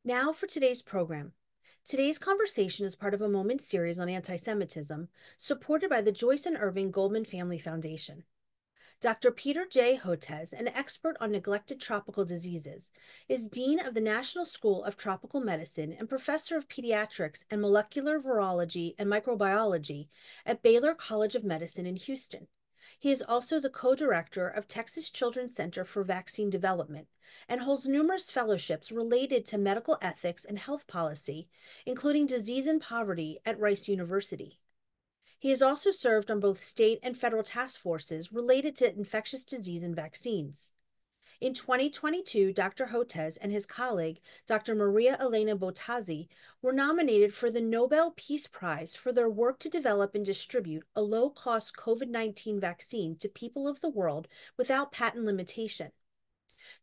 Now for today's program. Today's conversation is part of a Moment series on anti-Semitism, supported by the Joyce and Irving Goldman Family Foundation. Dr. Peter J. Hotez, an expert on neglected tropical diseases, is Dean of the National School of Tropical Medicine and Professor of Pediatrics and Molecular Virology and Microbiology at Baylor College of Medicine in Houston. He is also the co-director of Texas Children's Center for Vaccine Development and holds numerous fellowships related to medical ethics and health policy, including disease and poverty at Rice University. He has also served on both state and federal task forces related to infectious disease and vaccines. In 2022, Dr. Hotez and his colleague, Dr. Maria Elena Bottazzi, were nominated for the Nobel Peace Prize for their work to develop and distribute a low-cost COVID-19 vaccine to people of the world without patent limitation.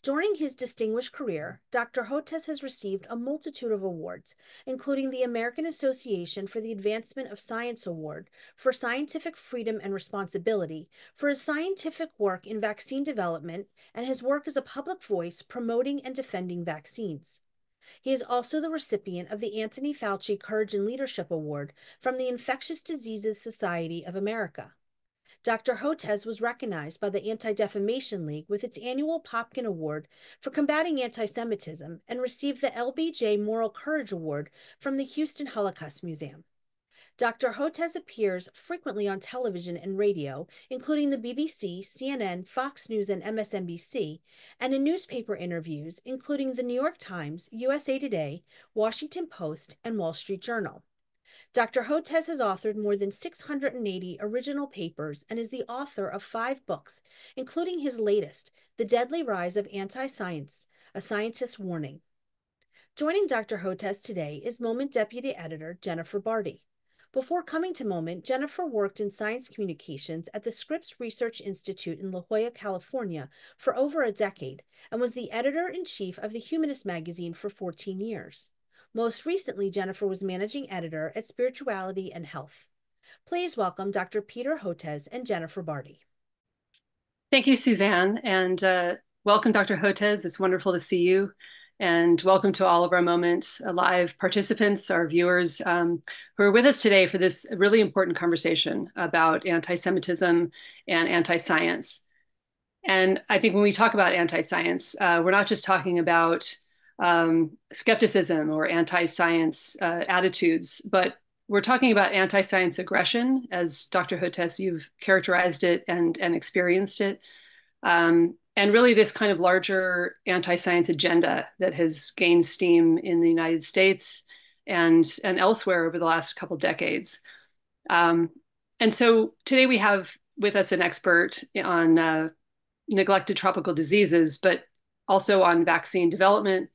During his distinguished career, Dr. Hotez has received a multitude of awards, including the American Association for the Advancement of Science Award for Scientific Freedom and Responsibility for his scientific work in vaccine development and his work as a public voice promoting and defending vaccines. He is also the recipient of the Anthony Fauci Courage and Leadership Award from the Infectious Diseases Society of America. Dr. Hotez was recognized by the Anti-Defamation League with its annual Popkin Award for combating anti-Semitism and received the LBJ Moral Courage Award from the Houston Holocaust Museum. Dr. Hotez appears frequently on television and radio, including the BBC, CNN, Fox News, and MSNBC, and in newspaper interviews, including the New York Times, USA Today, Washington Post, and Wall Street Journal. Dr. Hotez has authored more than 680 original papers and is the author of 5 books, including his latest, The Deadly Rise of Antiscience, A Scientist's Warning. Joining Dr. Hotez today is Moment Deputy Editor Jennifer Bardi. Before coming to Moment, Jennifer worked in science communications at the Scripps Research Institute in La Jolla, California for over a decade and was the editor-in-chief of the Humanist magazine for 14 years. Most recently, Jennifer was managing editor at Spirituality and Health. Please welcome Dr. Peter Hotez and Jennifer Bardi. Thank you, Suzanne, and welcome, Dr. Hotez. It's wonderful to see you, and welcome to all of our Moment Live participants, our viewers who are with us today for this really important conversation about anti-Semitism and anti-science. And I think when we talk about anti-science, we're not just talking about skepticism or anti-science attitudes, but we're talking about anti-science aggression, as Dr. Hotez, you've characterized it and experienced it, and really this kind of larger anti-science agenda that has gained steam in the United States and elsewhere over the last couple decades. And so today we have with us an expert on neglected tropical diseases, but also on vaccine development,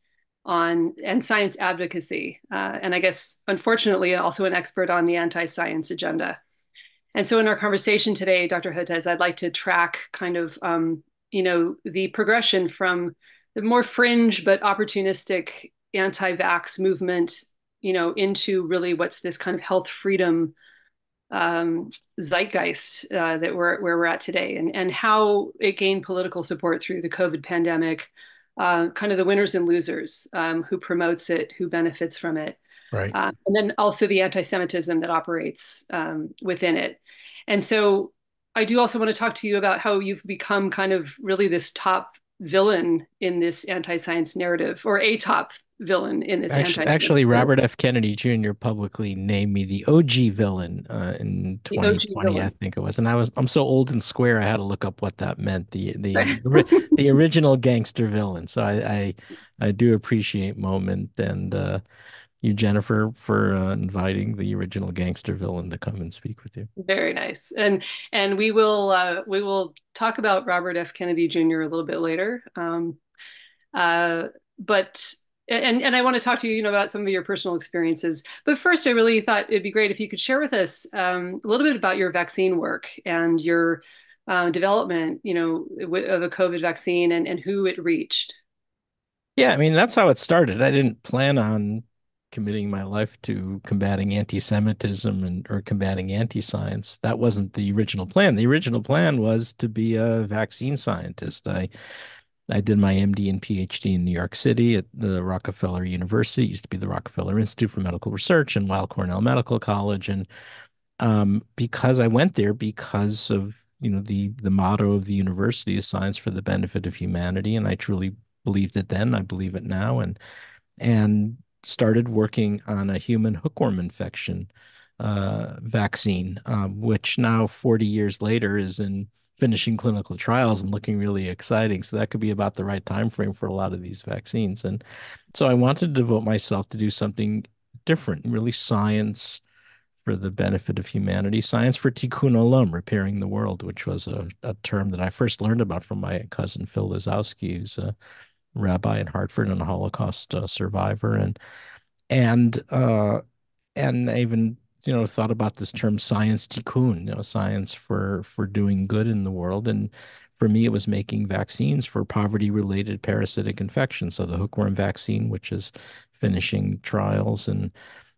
and science advocacy, and I guess, unfortunately, also an expert on the anti-science agenda. And so in our conversation today, Dr. Hotez, I'd like to track kind of, the progression from the more fringe but opportunistic anti-vax movement, into really what's this kind of health freedom zeitgeist that where we're at today, and how it gained political support through the COVID pandemic, kind of the winners and losers, who promotes it, who benefits from it. Right. And then also the anti-Semitism that operates within it. And so I do also want to talk to you about how you've become kind of really this top villain in this anti-science narrative, or a top villain in this Actually, Robert F. Kennedy Jr. publicly named me the OG villain in 2020, I think it was. And I'm so old and square, I had to look up what that meant. The original gangster villain. So I do appreciate Moment and you, Jennifer, for inviting the original gangster villain to come and speak with you. Very nice. And we will talk about Robert F. Kennedy Jr. a little bit later. But I want to talk to you, about some of your personal experiences. But first, I really thought it'd be great if you could share with us a little bit about your vaccine work and your development, of a COVID vaccine and who it reached. Yeah, I mean, that's how it started. I didn't plan on committing my life to combating anti-Semitism or combating anti-science. That wasn't the original plan. The original plan was to be a vaccine scientist. I I did my MD and PhD in New York City at the Rockefeller University. It used to be the Rockefeller Institute for Medical Research and Weill Cornell Medical College. And because I went there because of the motto of the university is science for the benefit of humanity, and I truly believed it then. I believe it now, and started working on a human hookworm infection vaccine, which now 40 years later is in finishing clinical trials and looking really exciting. So that could be about the right time frame for a lot of these vaccines. And so I wanted to devote myself to do something different, really science for the benefit of humanity, science for tikkun olam, repairing the world, which was a term that I first learned about from my cousin Phil Lazowski, who's a rabbi in Hartford and a Holocaust survivor, and uh, and I even thought about this term science tikkun, science for doing good in the world. And for me, it was making vaccines for poverty-related parasitic infections. So the hookworm vaccine, which is finishing trials, and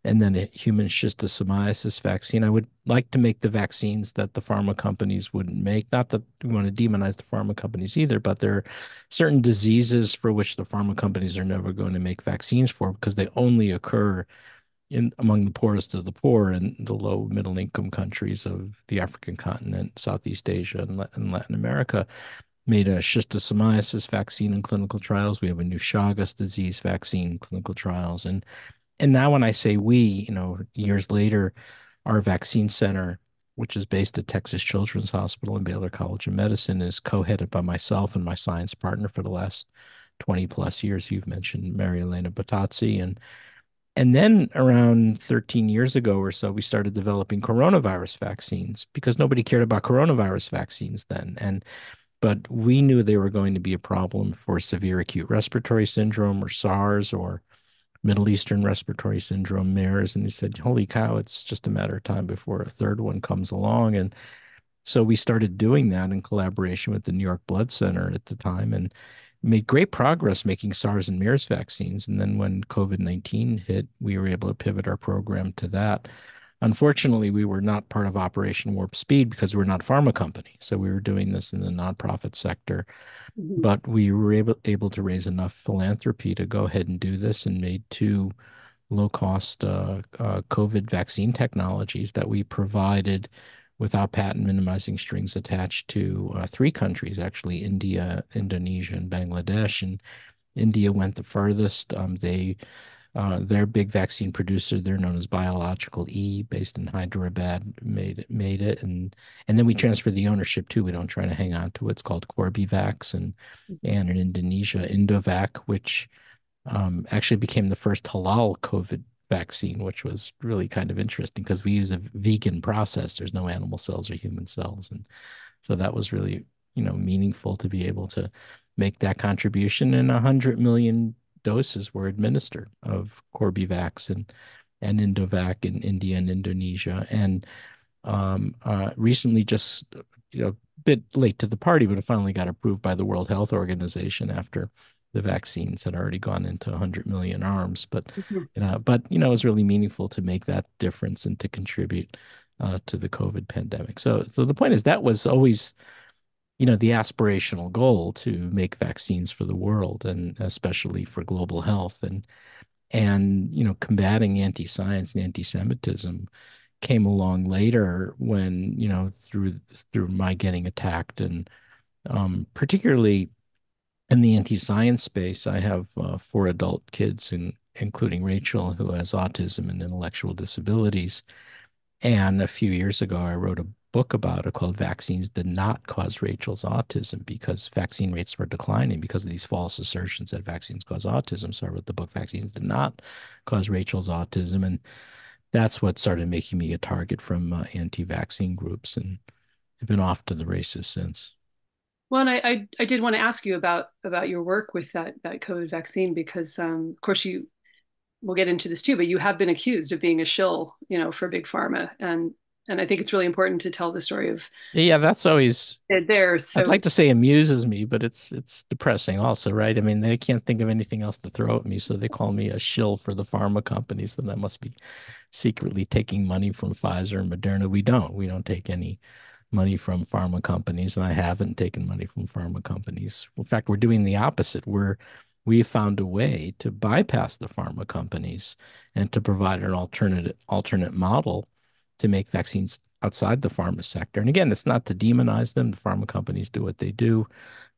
then a human schistosomiasis vaccine. I would like to make the vaccines that the pharma companies wouldn't make. Not that we want to demonize the pharma companies either, but there are certain diseases for which the pharma companies are never going to make vaccines for because they only occur in among the poorest of the poor in the low middle income countries of the African continent, Southeast Asia, and Latin America. Made a schistosomiasis vaccine in clinical trials. We have a new Chagas disease vaccine in clinical trials. And now when I say we, years later, our vaccine center, which is based at Texas Children's Hospital and Baylor College of Medicine, is co-headed by myself and my science partner for the last 20 plus years. You've mentioned Mary Elena Bottazzi. And then around 13 years ago or so, we started developing coronavirus vaccines because nobody cared about coronavirus vaccines then. But we knew they were going to be a problem for severe acute respiratory syndrome or SARS or Middle Eastern respiratory syndrome, MERS. And he said, holy cow, it's just a matter of time before a third one comes along. And so we started doing that in collaboration with the New York Blood Center at the time and made great progress making SARS and MERS vaccines. And then when COVID-19 hit, we were able to pivot our program to that. Unfortunately, we were not part of Operation Warp Speed because we're not a pharma company. So we were doing this in the nonprofit sector. Mm-hmm. But we were able to raise enough philanthropy to go ahead and do this and made two low-cost COVID vaccine technologies that we provided without patent minimizing strings attached to three countries, actually, India, Indonesia, and Bangladesh. And India went the furthest. Their big vaccine producer, they're known as Biological E, based in Hyderabad, made it, and then we transferred the ownership too. We don't try to hang on to it. It's called Corbivax, and in Indonesia, Indovac, which actually became the first halal COVID vaccine, which was really kind of interesting because we use a vegan process. There's no animal cells or human cells, and so that was really meaningful to be able to make that contribution. And 100 million doses were administered of Corbivax and Indovac in India and Indonesia. And recently, just a bit late to the party, but it finally got approved by the World Health Organization after the vaccines had already gone into 100 million arms. But it was really meaningful to make that difference and to contribute to the COVID pandemic. So the point is that was always the aspirational goal to make vaccines for the world and especially for global health and combating anti-science and anti-Semitism came along later when through my getting attacked and particularly in the anti-science space. I have four adult kids including Rachel, who has autism and intellectual disabilities. And a few years ago, I wrote a book about it called Vaccines Did Not Cause Rachel's Autism because vaccine rates were declining because of these false assertions that vaccines cause autism. So I wrote the book Vaccines Did Not Cause Rachel's Autism. And that's what started making me a target from anti-vaccine groups. And I've been off to the races since. Well, and I did want to ask you about your work with that COVID vaccine because of course we'll get into this too, but you have been accused of being a shill, for big pharma, and I think it's really important to tell the story of Yeah, that's always there. I'd So like to say amuses me, but it's depressing also, right? I mean, they can't think of anything else to throw at me, so they call me a shill for the pharma companies, and I must be secretly taking money from Pfizer and Moderna. We don't take any money from pharma companies, and I haven't taken money from pharma companies. In fact, we're doing the opposite. We found a way to bypass the pharma companies and to provide an alternate model to make vaccines outside the pharma sector. And again, it's not to demonize them. The pharma companies do what they do,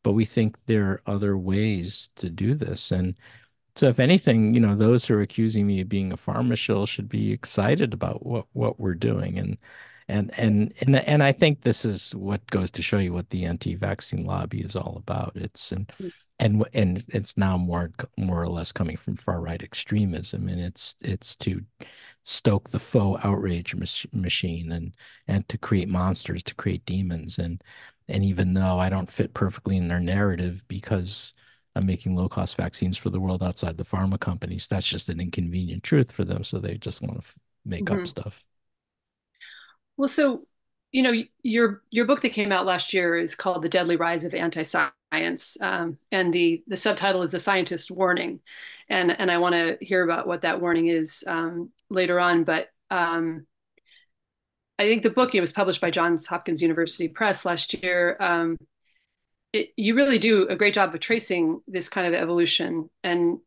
but we think there are other ways to do this. And so if anything, those who are accusing me of being a pharma shill should be excited about what we're doing. And I think this is what goes to show you what the anti-vaccine lobby is all about. And it's now more or less coming from far-right extremism, and it's to stoke the faux outrage machine and to create monsters, to create demons. And even though I don't fit perfectly in their narrative because I'm making low-cost vaccines for the world outside the pharma companies, that's just an inconvenient truth for them. So they just want to make up stuff. Well, so, your book that came out last year is called The Deadly Rise of Antiscience. And the subtitle is The Scientist Warning. And I want to hear about what that warning is later on. But I think the book, was published by Johns Hopkins University Press last year. You really do a great job of tracing this kind of evolution, and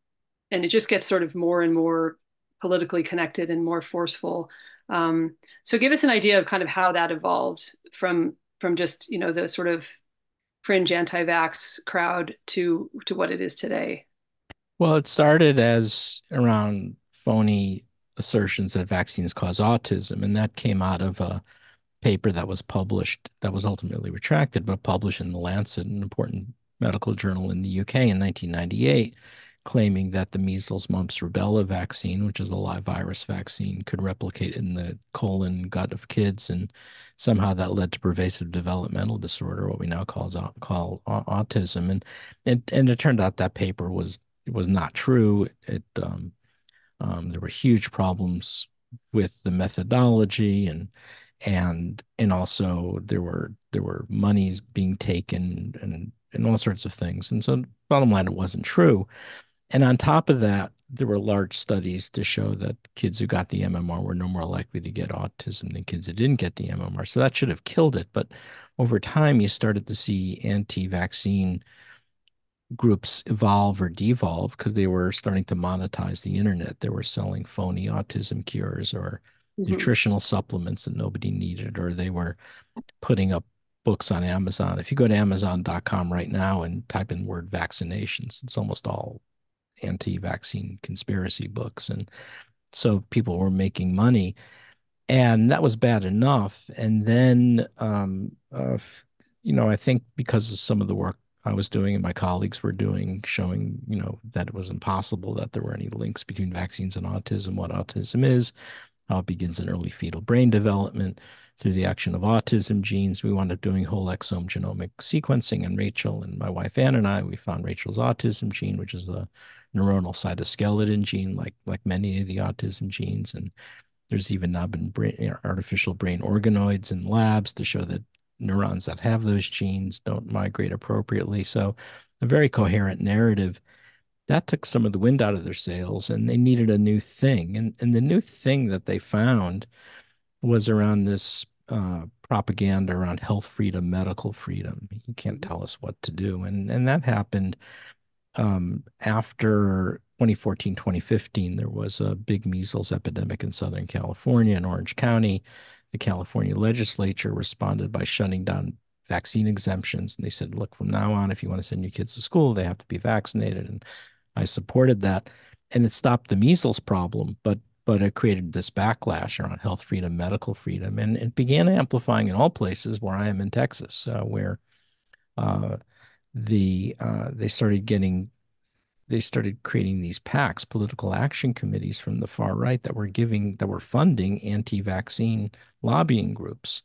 it just gets sort of more and more politically connected and more forceful. So give us an idea of kind of how that evolved from just the sort of fringe anti-vax crowd to what it is today. Well, it started as around phony assertions that vaccines cause autism, and that came out of a paper that was published, that was ultimately retracted, but published in The Lancet, an important medical journal in the UK in 1998, claiming that the measles, mumps, rubella vaccine, which is a live virus vaccine, could replicate in the colon gut of kids, and somehow that led to pervasive developmental disorder, what we now call autism. And it turned out that paper was not true. There were huge problems with the methodology, and also there were monies being taken and all sorts of things. And so bottom line, it wasn't true. And on top of that, there were large studies to show that kids who got the MMR were no more likely to get autism than kids who didn't get the MMR. So that should have killed it. But over time, you started to see anti-vaccine groups evolve or devolve because they were starting to monetize the internet. They were selling phony autism cures or nutritional supplements that nobody needed, or they were putting up books on Amazon. If you go to Amazon.com right now and type in the word vaccinations, it's almost all anti-vaccine conspiracy books. And so people were making money, and that was bad enough. And then, I think because of some of the work I was doing and my colleagues were doing, showing, that it was impossible that there were any links between vaccines and autism, what autism is, how it begins in early fetal brain development through the action of autism genes. We wound up doing whole exome genomic sequencing, and Rachel and my wife Ann and I, we found Rachel's autism gene, which is a neuronal cytoskeleton gene, like many of the autism genes. And there's even now been artificial brain organoids in labs to show that neurons that have those genes don't migrate appropriately. So a very coherent narrative. That took some of the wind out of their sails, and they needed a new thing. And the new thing that they found was around this propaganda around health freedom, medical freedom. You can't tell us what to do. And that happened after 2014, 2015. There was a big measles epidemic in Southern California, in Orange County. The California legislature responded by shutting down vaccine exemptions. And they said, look, from now on, if you want to send your kids to school, they have to be vaccinated. And I supported that. And it stopped the measles problem, but it created this backlash around health freedom, medical freedom, and it began amplifying in all places where I am in Texas, where they started creating these PACs, political action committees from the far right that were funding anti-vaccine lobbying groups.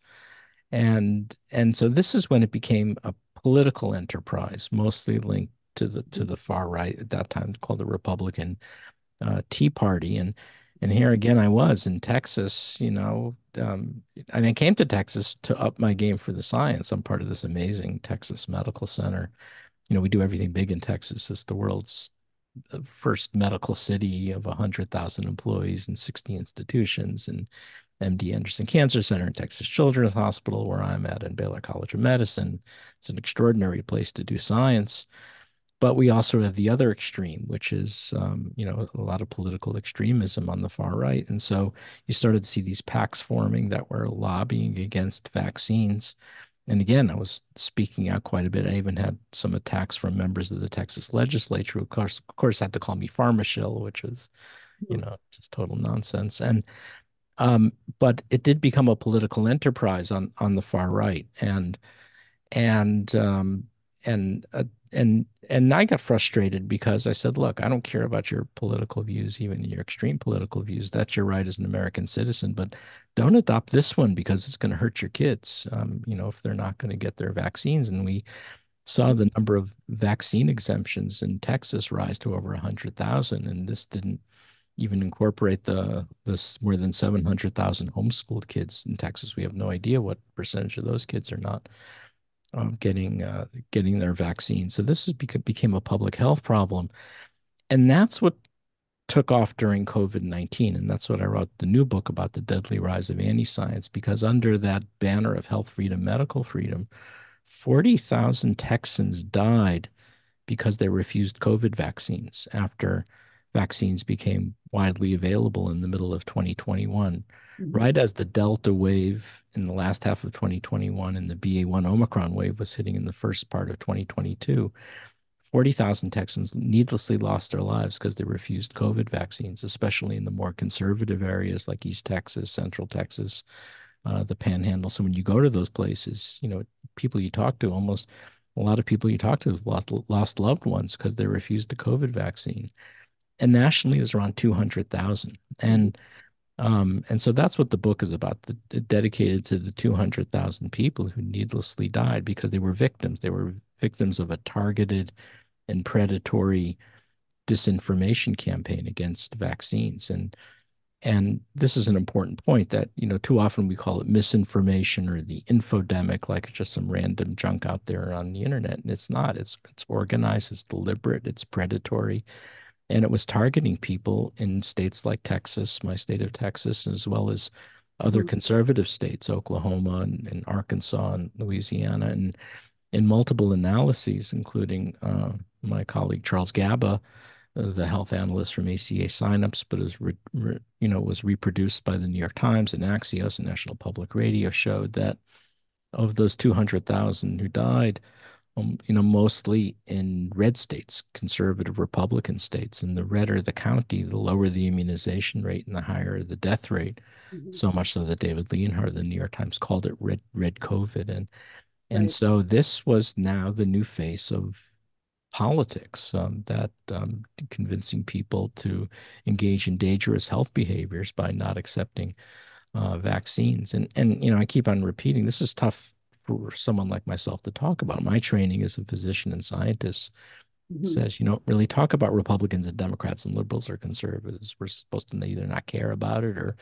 And so this is when it became a political enterprise, mostly linked to the far right, at that time called the Republican Tea Party. And here again, I was in Texas, and I came to Texas to up my game for the science. I'm part of this amazing Texas Medical Center. We do everything big in Texas. It's the world's first medical city of 100,000 employees and 60 institutions. And MD Anderson Cancer Center and Texas Children's Hospital, where I'm at, and Baylor College of Medicine. It's an extraordinary place to do science. But we also have the other extreme, which is, a lot of political extremism on the far right. And so you started to see these PACs forming that were lobbying against vaccines. And again, I was speaking out quite a bit. I even had some attacks from members of the Texas legislature, who, of course, had to call me pharmacill, which was, just total nonsense. But it did become a political enterprise on the far right, and and uh, and I got frustrated because I said, look, I don't care about your political views, even your extreme political views. That's your right as an American citizen, but don't adopt this one because it's going to hurt your kids, if they're not going to get their vaccines. And we saw the number of vaccine exemptions in Texas rise to over 100,000, and this didn't even incorporate this more than 700,000 homeschooled kids in Texas. We have no idea what percentage of those kids are not getting their vaccine. So this became a public health problem, and that's what took off during COVID-19, and that's what I wrote the new book about, the deadly rise of anti-science, because under that banner of health freedom, medical freedom, 40,000 Texans died because they refused COVID vaccines after vaccines became widely available in the middle of 2021. Right as the Delta wave in the last half of 2021 and the BA1 Omicron wave was hitting in the first part of 2022, 40,000 Texans needlessly lost their lives because they refused COVID vaccines, especially in the more conservative areas like East Texas, Central Texas, the Panhandle. So when you go to those places, people you talk to, almost a lot of people you talk to have lost loved ones because they refused the COVID vaccine. And nationally, there's around 200,000. And so that's what the book is about, dedicated to the 200,000 people who needlessly died because they were victims. They were victims of a targeted and predatory disinformation campaign against vaccines. And this is an important point that, too often we call it misinformation or the infodemic, like it's just some random junk out there on the internet. And it's not. It's organized, it's deliberate, it's predatory. And it was targeting people in states like Texas, my state of Texas, as well as other conservative states, Oklahoma and Arkansas and Louisiana, and in multiple analyses, including my colleague Charles Gaba, the health analyst from ACA Signups, but was reproduced by the New York Times and Axios and National Public Radio, showed that of those 200,000 who died, mostly in red states, conservative Republican states. And the redder the county, the lower the immunization rate and the higher the death rate. So much so that David Leonhardt, the New York Times, called it red COVID. And so this was now the new face of politics, that convincing people to engage in dangerous health behaviors by not accepting vaccines. And I keep on repeating, this is tough for someone like myself to talk about. My training as a physician and scientist says you don't really talk about Republicans and Democrats and liberals or conservatives. We're supposed to either not care about it or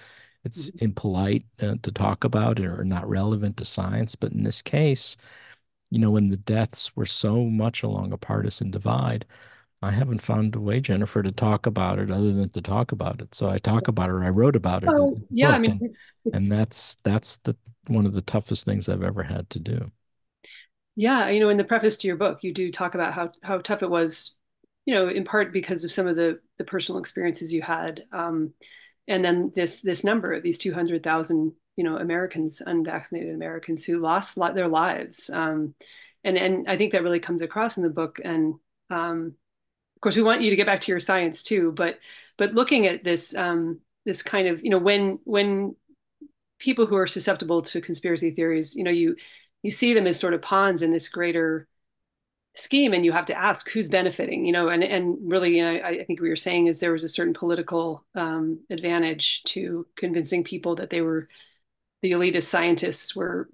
it's impolite to talk about it or not relevant to science. But in this case, when the deaths were so much along a partisan divide, I haven't found a way, Jennifer, to talk about it other than to talk about it. So I talk about it, or I wrote about it in the Yeah, I book, mean, and that's the one of the toughest things I've ever had to do. Yeah, in the preface to your book, you do talk about how tough it was, in part because of some of the personal experiences you had, and then this number, these 200,000, Americans, unvaccinated Americans who lost their lives, and I think that really comes across in the book. And of course, we want you to get back to your science too, but looking at this kind of, when people who are susceptible to conspiracy theories, you see them as sort of pawns in this greater scheme, and you have to ask who's benefiting, and really, I think what you're saying is there was a certain political advantage to convincing people that they were the elitist scientists were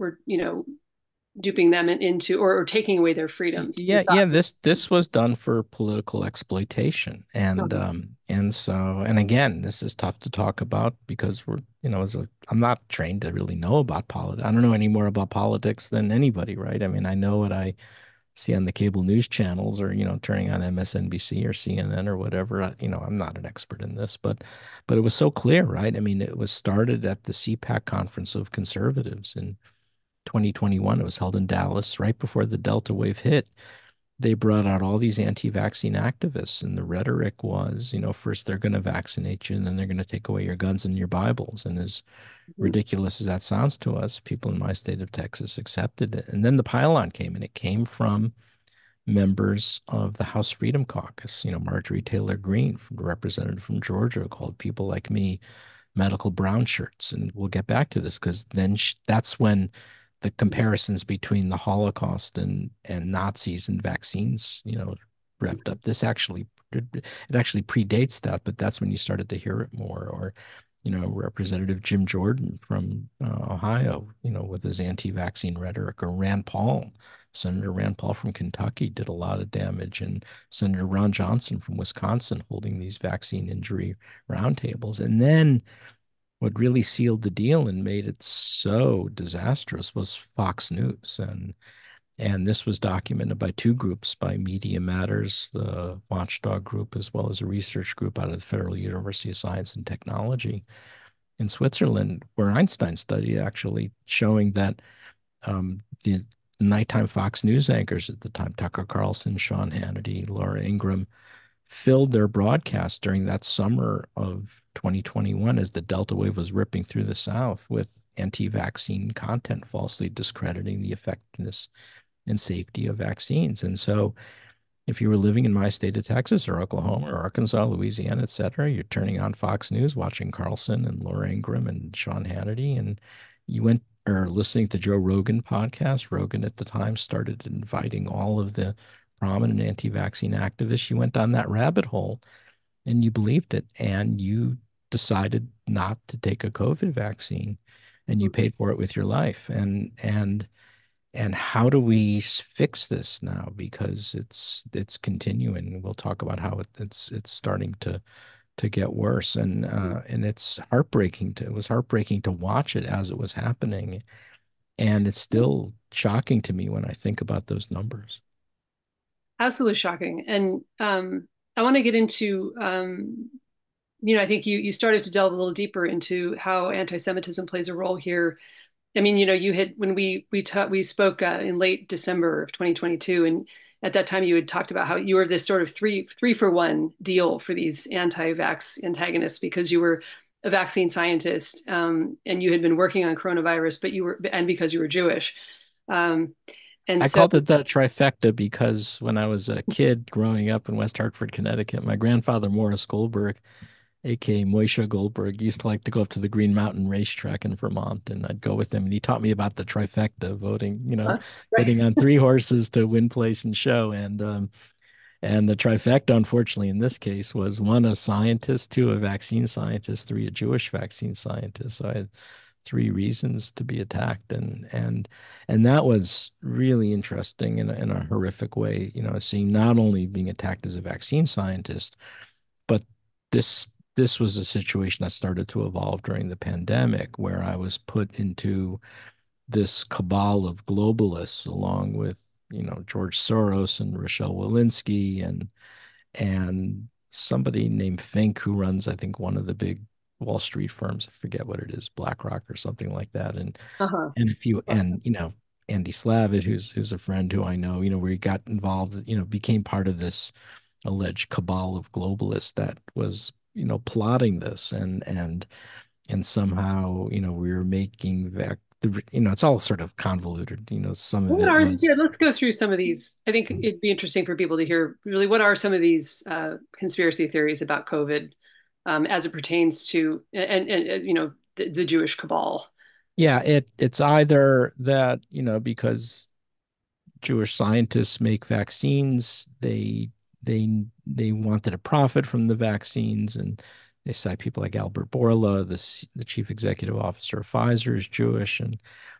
duping them into or taking away their freedom. Yeah. This was done for political exploitation, and again, this is tough to talk about because I'm not trained to really know about politics. I don't know any more about politics than anybody, right? I mean, I know what I see on the cable news channels, or turning on MSNBC or CNN or whatever. I'm not an expert in this, but it was so clear, right? I mean, it was started at the CPAC conference of conservatives in 2021. It was held in Dallas right before the Delta wave hit. They brought out all these anti-vaccine activists, and the rhetoric was, first they're going to vaccinate you, and then they're going to take away your guns and your Bibles. And as Mhm. ridiculous as that sounds to us, people in my state of Texas accepted it. And then the pylon came, and it came from members of the House Freedom Caucus. Marjorie Taylor Greene, representative from Georgia, called people like me medical brown shirts. And we'll get back to this because then that's when the comparisons between the Holocaust and Nazis and vaccines, revved up. It actually predates that, but that's when you started to hear it more. Or, Representative Jim Jordan from Ohio, with his anti-vaccine rhetoric, or Rand Paul. Senator Rand Paul from Kentucky did a lot of damage, and Senator Ron Johnson from Wisconsin holding these vaccine injury roundtables. And then what really sealed the deal and made it so disastrous was Fox News. And this was documented by two groups, by Media Matters, the watchdog group, as well as a research group out of the Federal University of Science and Technology in Switzerland, where Einstein studied, actually showing that the nighttime Fox News anchors at the time, Tucker Carlson, Sean Hannity, Laura Ingraham, filled their broadcast during that summer of 2021 as the Delta wave was ripping through the South with anti-vaccine content, falsely discrediting the effectiveness and safety of vaccines. And so if you were living in my state of Texas or Oklahoma or Arkansas, Louisiana, et cetera, you're turning on Fox News, watching Carlson and Laura Ingraham and Sean Hannity, and you went or listening to Joe Rogan podcast. Rogan at the time started inviting all of the prominent anti-vaccine activists. You went down that rabbit hole and you believed it, and you decided not to take a COVID vaccine, and you paid for it with your life. And how do we fix this now? Because it's continuing. We'll talk about how it's starting to get worse, and it's heartbreaking to it was heartbreaking to watch it as it was happening, and it's still shocking to me when I think about those numbers. Absolutely shocking. And I want to get into, I think you started to delve a little deeper into how anti-Semitism plays a role here. I mean, you had when we spoke in late December of 2022, and at that time you had talked about how you were this sort of three for one deal for these anti-vax antagonists because you were a vaccine scientist, and you had been working on coronavirus, and because you were Jewish. Um, and I so called it the trifecta because when I was a kid growing up in West Hartford, Connecticut, my grandfather, Morris Goldberg, aka Moishe Goldberg, used to like to go up to the Green Mountain racetrack in Vermont, and I'd go with him. And he taught me about the trifecta, voting, right. hitting on three horses to win, place, and show. And the trifecta, unfortunately, in this case, was one, a scientist, two, a vaccine scientist, three, a Jewish vaccine scientist. So I had three reasons to be attacked, and that was really interesting in a horrific way. Seeing not only being attacked as a vaccine scientist, but this was a situation that started to evolve during the pandemic, where I was put into this cabal of globalists, along with George Soros and Rochelle Walensky and somebody named Fink, who runs, I think, one of the big Wall Street firms. I forget what it is, BlackRock or something like that. And Uh-huh. and if you and Andy Slavitt, who's a friend who I know, where he got involved, became part of this alleged cabal of globalists that was, plotting this, and somehow, we were making it's all sort of convoluted. Some of it was. Yeah, let's go through some of these. I think it'd be interesting for people to hear really what are some of these conspiracy theories about COVID as it pertains to and the Jewish cabal. Yeah, it's either that, because Jewish scientists make vaccines. They wanted to profit from the vaccines, and they cite people like Albert Bourla, the chief executive officer of Pfizer, is Jewish,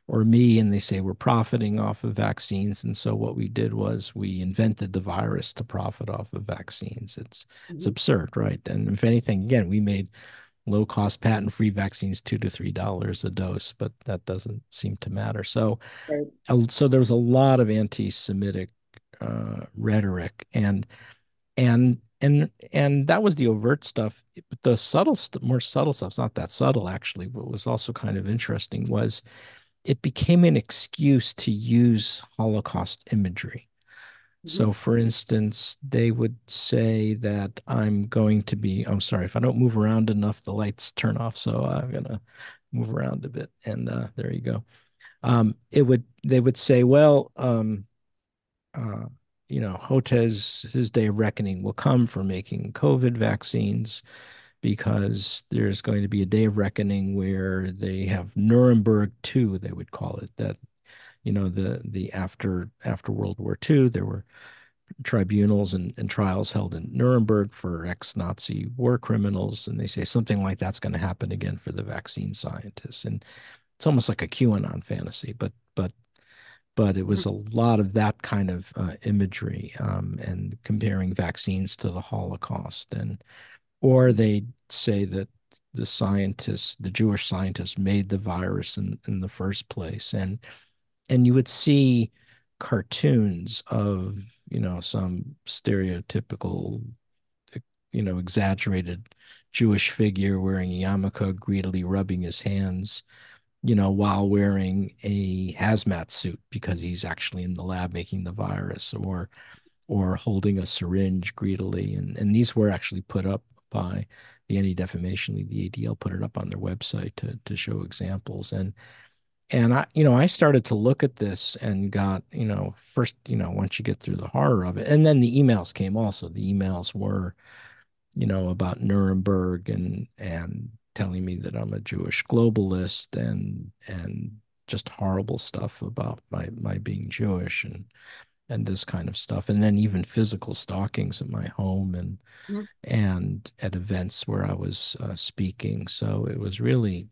or me, and they say we're profiting off of vaccines. And so what we did was we invented the virus to profit off of vaccines. It's Mhm. absurd, right? And if anything, again, we made low cost patent free vaccines $2 to $3 a dose, but that doesn't seem to matter. So Right. so there was a lot of anti-Semitic rhetoric, and that was the overt stuff. But the subtle, more subtle stuff, it's not that subtle actually. What was also kind of interesting was it became an excuse to use Holocaust imagery. Mhm. So, for instance, they would say that I'm sorry, if I don't move around enough, the lights turn off. So I'm going to move around a bit. And there you go. They would say, well, uh, Hotez, his day of reckoning will come for making COVID vaccines because there's going to be a day of reckoning where they have Nuremberg 2, they would call it, that, the after World War II, there were tribunals and trials held in Nuremberg for ex-Nazi war criminals, and they say something like that's going to happen again for the vaccine scientists, and it's almost like a QAnon fantasy, but it was a lot of that kind of imagery, and comparing vaccines to the Holocaust, or they say that the Jewish scientists, made the virus in the first place, and you would see cartoons of some stereotypical exaggerated Jewish figure wearing a yarmulke, greedily rubbing his hands while wearing a hazmat suit because he's actually in the lab making the virus, or holding a syringe greedily, and these were actually put up by the Anti-Defamation League. The ADL put it up on their website to show examples, and I started to look at this and got, first, once you get through the horror of it, and then the emails came also. The emails were, about Nuremberg and telling me that I'm a Jewish globalist and just horrible stuff about my being Jewish and this kind of stuff. And then even physical stalkings at my home and at events where I was speaking. So it was really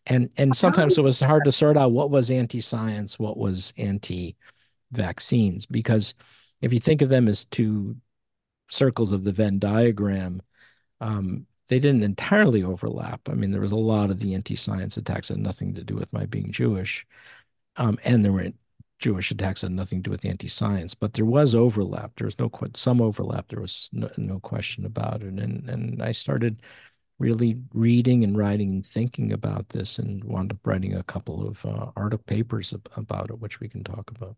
and sometimes it was hard to sort out what was anti-science, what was anti-vaccines, because if you think of them as two circles of the Venn diagram, they didn't entirely overlap. I mean, there was a lot of the anti-science attacks had nothing to do with my being Jewish, and there were Jewish attacks had nothing to do with anti-science, but there was overlap. There was some overlap. There was no question about it, and I started really reading and writing and thinking about this, and wound up writing a couple of article papers about it, which we can talk about.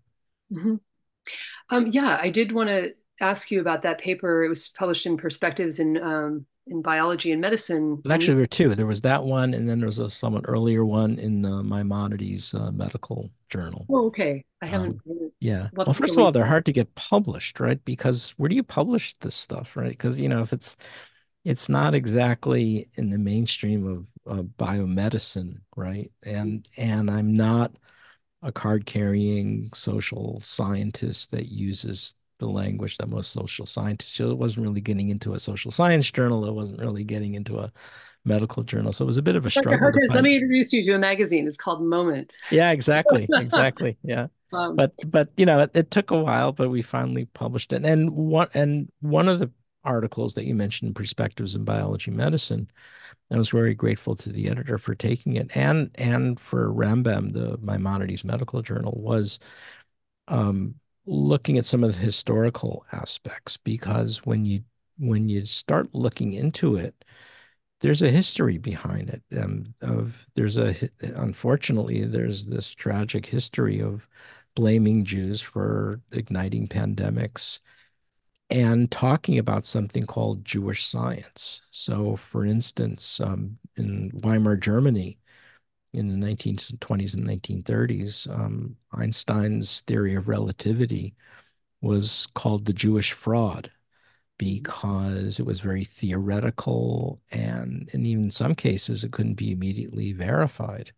Mm-hmm. Yeah, I did want to ask you about that paper. It was published in Perspectives in Biology and Medicine. But actually, there were two. There was that one, and then there was a somewhat earlier one in the Maimonides Medical Journal. Oh, okay. I haven't. Um, yeah. We'll Well, have to first of all, link. they're hard to get published, right? Because where do you publish this stuff, right? Because if it's not exactly in the mainstream of biomedicine, right? And I'm not a card-carrying social scientist that uses the language that most social scientists. So it wasn't really getting into a social science journal. It wasn't really getting into a medical journal. So it was a bit of a Dr. struggle to Hotez, let find. me introduce you to a magazine. It's called Moment. Yeah, exactly. Exactly. Yeah. Um, But it took a while, but we finally published it. And one of the articles that you mentioned in Perspectives in Biology Medicine, I was very grateful to the editor for taking it, and for Rambam, the Maimonides Medical Journal, was um, looking at some of the historical aspects, because when you start looking into it, there's a history behind it. Unfortunately, there's this tragic history of blaming Jews for igniting pandemics and talking about something called Jewish science. So, for instance, in Weimar Germany in the 1920s and 1930s, Einstein's theory of relativity was called the Jewish fraud because it was very theoretical, and even in some cases it couldn't be immediately verified,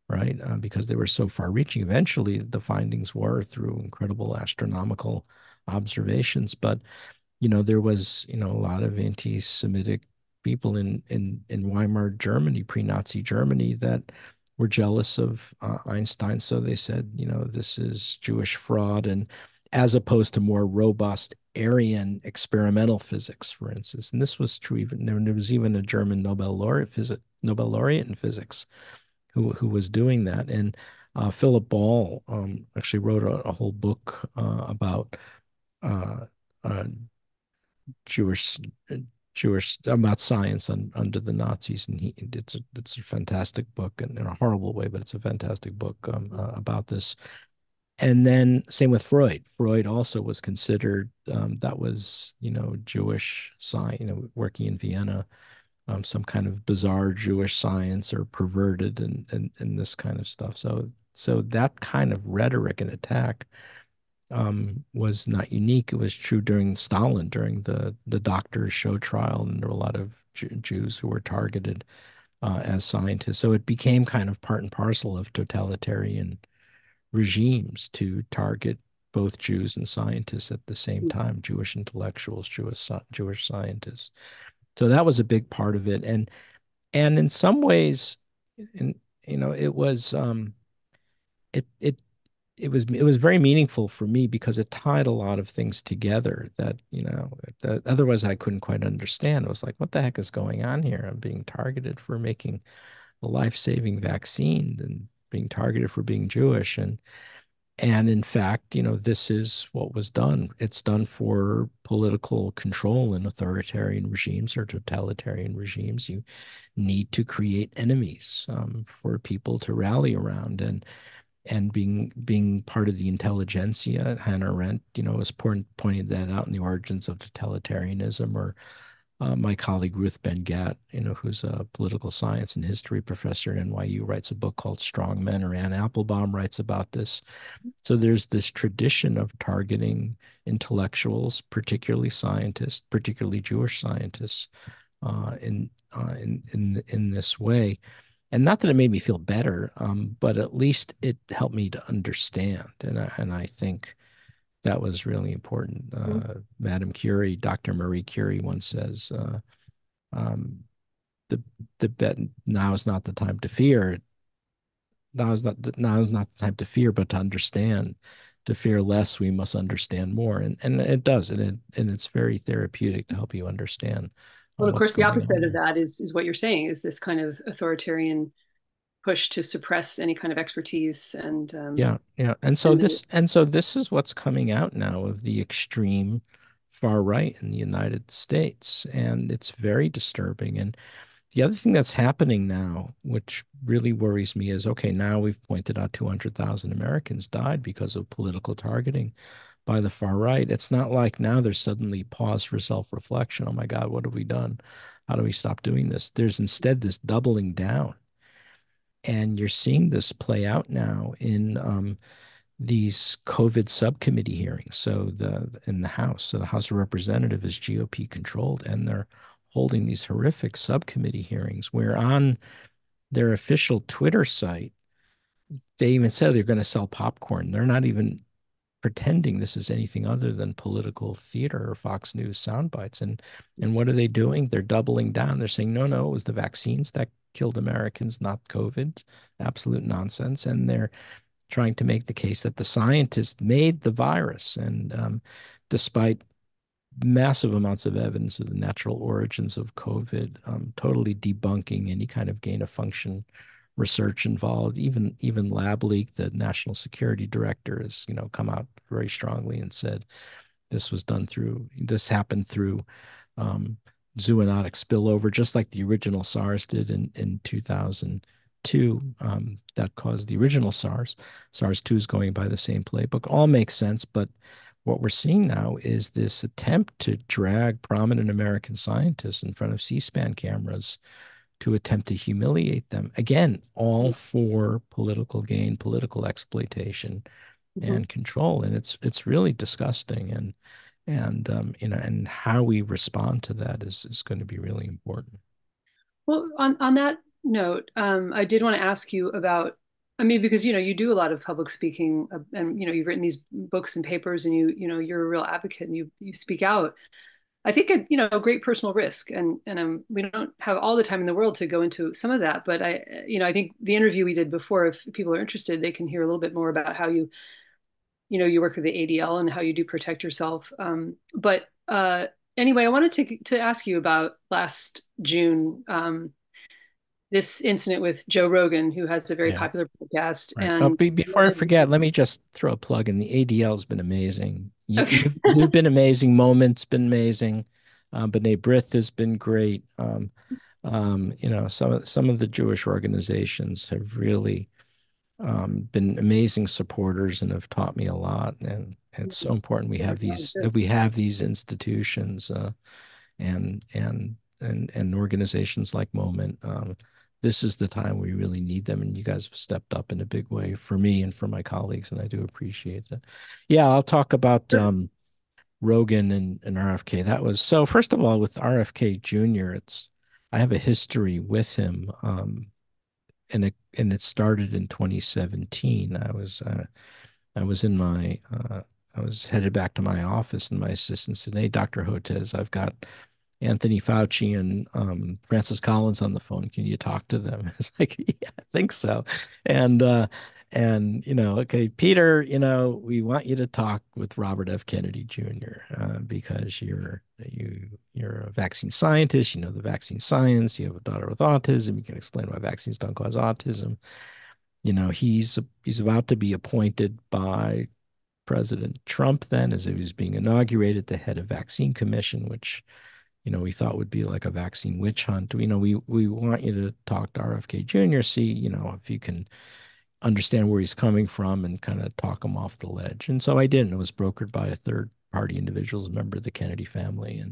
right? Because they were so far-reaching. Eventually, the findings were through incredible astronomical observations, but there was, a lot of anti-Semitic people in Weimar Germany, pre-Nazi Germany, that were jealous of Einstein. So they said, this is Jewish fraud, and as opposed to more robust Aryan experimental physics, for instance. And this was true even there was even a German Nobel laureate in physics who was doing that. And Philip Ball actually wrote a whole book about uh, uh, Jewish Jewish about science under the Nazis, and it's a fantastic book, and in a horrible way, but it's a fantastic book about this. And then same with Freud. Freud also was considered that was Jewish science, working in Vienna, some kind of bizarre Jewish science or perverted and this kind of stuff. So that kind of rhetoric and attack was not unique. It was true during Stalin, during the doctor's show trial, and there were a lot of Jews who were targeted as scientists. So it became kind of part and parcel of totalitarian regimes to target both Jews and scientists at the same time, Jewish intellectuals, Jewish scientists. So that was a big part of it, and in some ways, in it was it it it was very meaningful for me because it tied a lot of things together that otherwise I couldn't quite understand. It was like, what the heck is going on here? I'm being targeted for making a life-saving vaccine and being targeted for being Jewish. And in fact, this is what was done. It's done for political control in authoritarian regimes or totalitarian regimes. You need to create enemies for people to rally around. And being part of the intelligentsia, Hannah Arendt, was pointed that out in The Origins of Totalitarianism, or my colleague Ruth Ben-Gat, who's a political science and history professor at NYU, writes a book called Strong Men, or Anne Applebaum writes about this. So there's this tradition of targeting intellectuals, particularly scientists, particularly Jewish scientists, in this way. And not that it made me feel better, but at least it helped me to understand. And I think that was really important. Madame Curie, Dr. Marie Curie, once says, um, "the now is not the time to fear. Now is not the time to fear, but to understand. To fear less, we must understand more." And it does, and it's very therapeutic to help you understand Well, of what's course, the going on opposite of there. that is what you're saying, is this kind of authoritarian push to suppress any kind of expertise Yeah, yeah. and the, And so this is what's coming out now of the extreme far right in the United States, and it's very disturbing. And the other thing that's happening now, which really worries me, is okay, now we've pointed out 200,000 Americans died because of political targeting by the far right. It's not like now there's suddenly pause for self-reflection. Oh my God, what have we done? How do we stop doing this? There's instead this doubling down. And you're seeing this play out now in these COVID subcommittee hearings. So in the House, so the House of Representatives is GOP controlled, and they're holding these horrific subcommittee hearings where on their official Twitter site, they even said they're going to sell popcorn. They're not even pretending this is anything other than political theater or Fox News sound bites. And what are they doing? They're doubling down. They're saying, no, no, it was the vaccines that killed Americans, not COVID. Absolute nonsense. And they're trying to make the case that the scientists made the virus. And despite massive amounts of evidence of the natural origins of COVID, totally debunking any kind of gain of function research involved. Even Lab Leak, the national security director, has come out very strongly and said this happened through um, zoonotic spillover, just like the original SARS did in 2002. That caused the original SARS. SARS-2 is going by the same playbook. All makes sense, but what we're seeing now is this attempt to drag prominent American scientists in front of C-SPAN cameras to attempt to humiliate them. Again, all for political gain, political exploitation, and control. And it's really disgusting. And how we respond to that is going to be really important. well, on that note, I did want to ask you about, I mean, because you do a lot of public speaking, and you've written these books and papers, and you're a real advocate, and you speak out. I think at a great personal risk, and we don't have all the time in the world to go into some of that, but I think the interview we did before, if people are interested, they can hear a little bit more about how you work with the ADL and how you do protect yourself. But anyway, I wanted to ask you about last June. this incident with Joe Rogan, who has a very Yeah. popular podcast. Right. And Before I forget, let me just throw a plug in. The ADL has been amazing. okay. You've been amazing. Moment's been amazing. B'nai B'rith has been great. Some of the Jewish organizations have really been amazing supporters and have taught me a lot. And it's so important we have these institutions and organizations like Moment. This is the time we really need them, and you guys have stepped up in a big way for me and for my colleagues, and I do appreciate that. Yeah, I'll talk about Rogan and RFK. That was so. First of all, with RFK Jr., I have a history with him, and it started in 2017. I was in my I was headed back to my office, and my assistant said, "Hey, Dr. Hotez, I've got Anthony Fauci and Francis Collins on the phone. Can you talk to them?" It's like, yeah, I think so. And okay, Peter, we want you to talk with Robert F. Kennedy Jr. Because you're a vaccine scientist. You know the vaccine science. You have a daughter with autism. You can explain why vaccines don't cause autism. He's about to be appointed by President Trump then as he was being inaugurated, the head of vaccine commission, which we thought would be like a vaccine witch hunt. We want you to talk to RFK Jr., see, if you can understand where he's coming from and kind of talk him off the ledge. And so I did, and it was brokered by a third party individual, a member of the Kennedy family.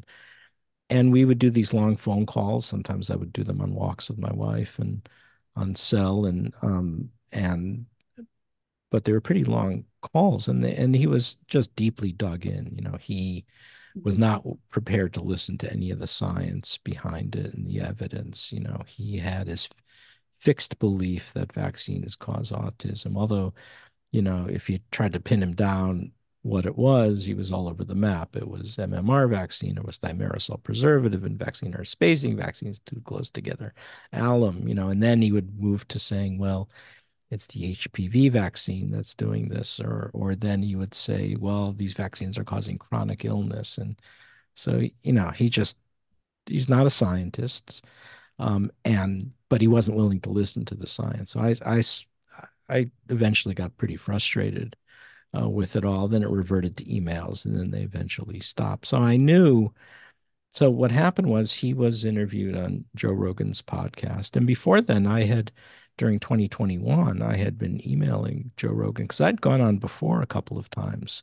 And we would do these long phone calls. Sometimes I would do them on walks with my wife and on cell and but they were pretty long calls, and he was just deeply dug in. He was not prepared to listen to any of the science behind it and the evidence. He had his fixed belief that vaccines cause autism. Although, if you tried to pin him down what it was, he was all over the map. It was MMR vaccine, it was thimerosal preservative, and vaccine or spacing vaccines too close together, alum, and then he would move to saying, well, it's the HPV vaccine that's doing this, or then he would say, well, these vaccines are causing chronic illness. And so, he's not a scientist, but he wasn't willing to listen to the science. So I eventually got pretty frustrated with it all. Then it reverted to emails, and then they eventually stopped. So I knew. So what happened was he was interviewed on Joe Rogan's podcast, and before then, during 2021, I had been emailing Joe Rogan because I'd gone on before a couple of times,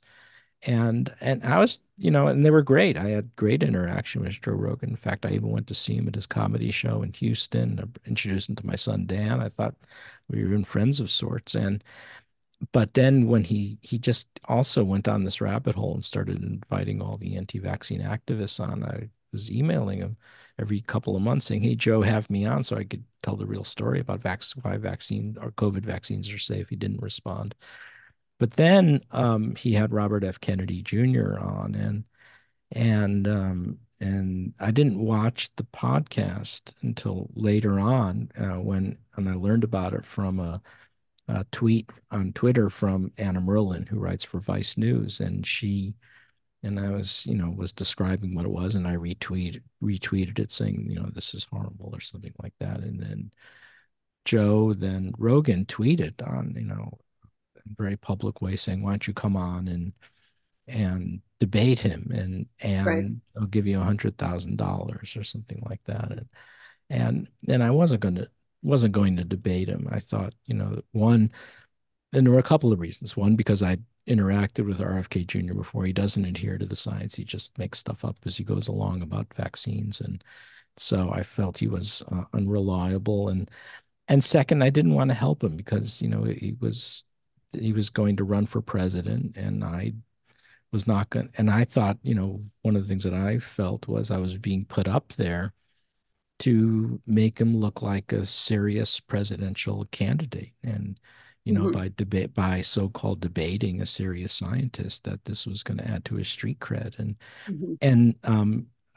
and I was, and they were great. I had great interaction with Joe Rogan. In fact, I even went to see him at his comedy show in Houston. I introduced him to my son Dan. I thought we were even friends of sorts. But then when he just also went on this rabbit hole and started inviting all the anti-vaccine activists on, I was emailing him every couple of months saying, "Hey, Joe, have me on so I could tell the real story about why vaccine or COVID vaccines are safe." He didn't respond. But then he had Robert F. Kennedy Jr. on, and I didn't watch the podcast until later on when I learned about it from a tweet on Twitter from Anna Merlin, who writes for Vice News, and I was describing what it was, and I retweeted it saying, this is horrible or something like that. And then Rogan tweeted on, a very public way saying, "Why don't you come on and debate him, Right. and I'll give you $100,000 or something like that." And I wasn't going to debate him. I thought, one, and there were a couple of reasons. One, because I interacted with RFK Jr. before. He doesn't adhere to the science. He just makes stuff up as he goes along about vaccines. And so I felt he was unreliable. And second, I didn't want to help him because, he was going to run for president, and I was not going. And I thought, one of the things that I felt was I was being put up there to make him look like a serious presidential candidate. And, Mm-hmm. by so-called debating a serious scientist, that this was going to add to his street cred. And Mm-hmm. and I